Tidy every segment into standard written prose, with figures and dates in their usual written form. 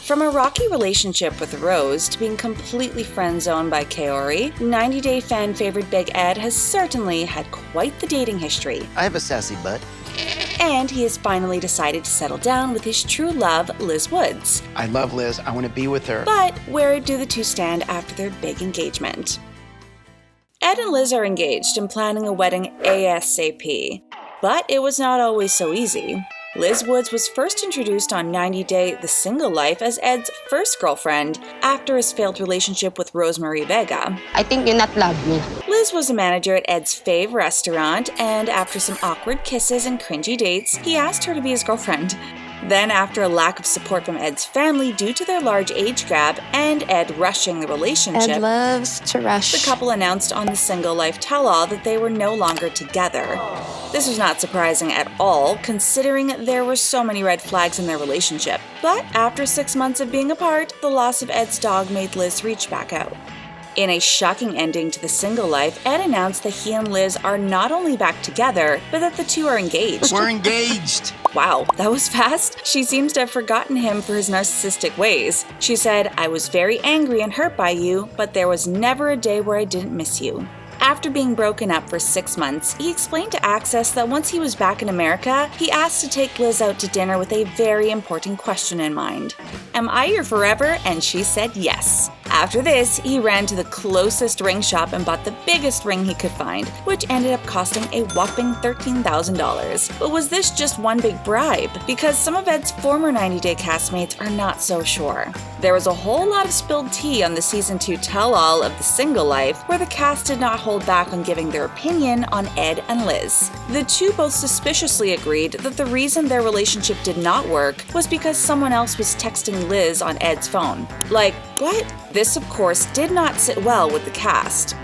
From a rocky relationship with Rose to being completely friend-zoned by Kaori, 90 Day fan favorite Big Ed has certainly had quite the dating history. I have a sassy butt. And he has finally decided to settle down with his true love, Liz Woods. I love Liz. I want to be with her. But where do the two stand after their big engagement? Ed and Liz are engaged and planning a wedding ASAP. But it was not always so easy. Liz Woods was first introduced on 90 Day The Single Life as Ed's first girlfriend after his failed relationship with Rosemary Vega. I think you not love me. Liz was a manager at Ed's fave restaurant, and after some awkward kisses and cringy dates, he asked her to be his girlfriend. Then, after a lack of support from Ed's family due to their large age gap and Ed rushing the relationship, Ed loves to rush. The couple announced on the Single Life tell-all that they were no longer together. This was not surprising at all, considering there were so many red flags in their relationship. But after 6 months of being apart, the loss of Ed's dog made Liz reach back out. In a shocking ending to The Single Life, Ed announced that he and Liz are not only back together, but that the two are engaged. We're engaged! Wow, that was fast. She seems to have forgotten him for his narcissistic ways. She said, "I was very angry and hurt by you, but there was never a day where I didn't miss you." After being broken up for 6 months, he explained to Access that once he was back in America, he asked to take Liz out to dinner with a very important question in mind. "Am I your forever?" And she said yes. After this, he ran to the closest ring shop and bought the biggest ring he could find, which ended up costing a whopping $13,000. But was this just one big bribe? Because some of Ed's former 90 Day castmates are not so sure. There was a whole lot of spilled tea on the Season 2 tell-all of The Single Life, where the cast did not hold back on giving their opinion on Ed and Liz. The two both suspiciously agreed that the reason their relationship did not work was because someone else was texting Liz on Ed's phone. Like, what? This, of course, did not sit well with the cast.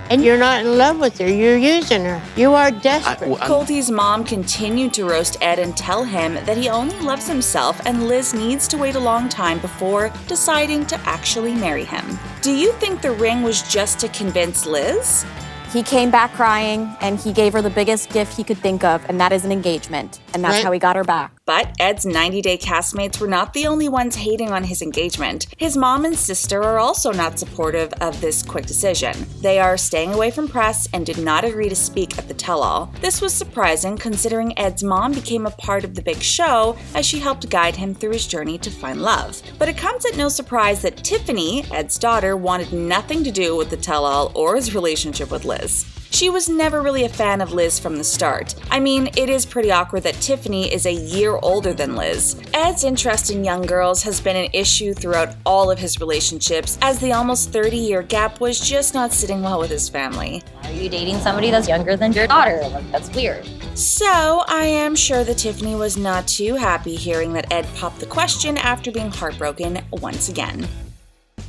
And you're not in love with her, you're using her. You are desperate. Colty's mom continued to roast Ed and tell him that he only loves himself and Liz needs to wait a long time before deciding to actually marry him. Do you think the ring was just to convince Liz? He came back crying, and he gave her the biggest gift he could think of, and that is an engagement. And that's how he got her back. But Ed's 90 Day castmates were not the only ones hating on his engagement. His mom and sister are also not supportive of this quick decision. They are staying away from press and did not agree to speak at the tell-all. This was surprising considering Ed's mom became a part of the big show as she helped guide him through his journey to find love. But it comes at no surprise that Tiffany, Ed's daughter, wanted nothing to do with the tell-all or his relationship with Liz. She was never really a fan of Liz from the start. I mean, it is pretty awkward that Tiffany is a year older than Liz. Ed's interest in young girls has been an issue throughout all of his relationships, as the almost 30-year gap was just not sitting well with his family. Are you dating somebody that's younger than your daughter? Like, that's weird. So, I am sure that Tiffany was not too happy hearing that Ed popped the question after being heartbroken once again.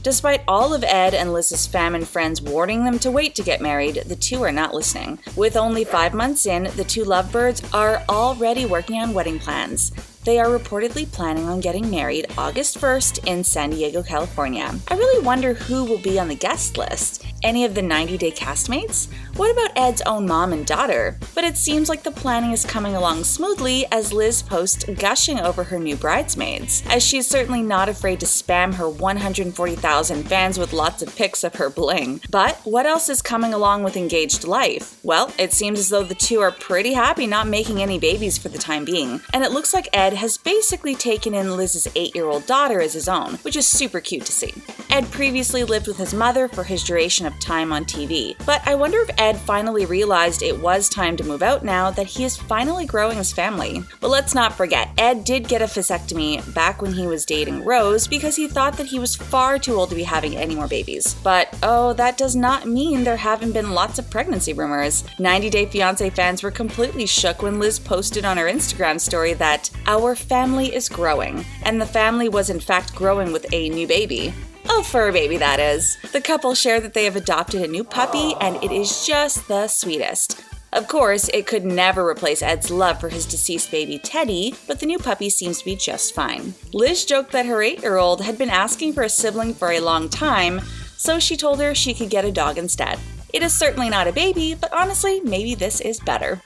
Despite all of Ed and Liz's fam and friends warning them to wait to get married, the two are not listening. With only 5 months in, the two lovebirds are already working on wedding plans. They are reportedly planning on getting married August 1st in San Diego, California. I really wonder who will be on the guest list. Any of the 90 Day castmates? What about Ed's own mom and daughter? But it seems like the planning is coming along smoothly as Liz posts gushing over her new bridesmaids, as she's certainly not afraid to spam her 140,000 fans with lots of pics of her bling. But what else is coming along with engaged life? Well, it seems as though the two are pretty happy not making any babies for the time being, and it looks like Ed has basically taken in Liz's 8-year-old daughter as his own, which is super cute to see. Ed previously lived with his mother for his duration of time on TV, but I wonder if Ed finally realized it was time to move out now that he is finally growing his family. But let's not forget, Ed did get a vasectomy back when he was dating Rose because he thought that he was far too old to be having any more babies. But oh, that does not mean there haven't been lots of pregnancy rumors. 90 Day Fiance fans were completely shook when Liz posted on her Instagram story that "Our family is growing," and the family was in fact growing with a new baby. A fur baby, that is. The couple share that they have adopted a new puppy, and it is just the sweetest. Of course, it could never replace Ed's love for his deceased baby Teddy, but the new puppy seems to be just fine. Liz joked that her 8-year-old had been asking for a sibling for a long time, so she told her she could get a dog instead. It is certainly not a baby, but honestly, maybe this is better.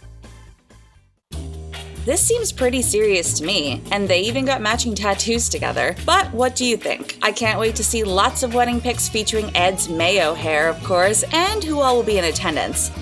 This seems pretty serious to me, and they even got matching tattoos together. But what do you think? I can't wait to see lots of wedding pics featuring Ed's mayo hair, of course, and who all will be in attendance.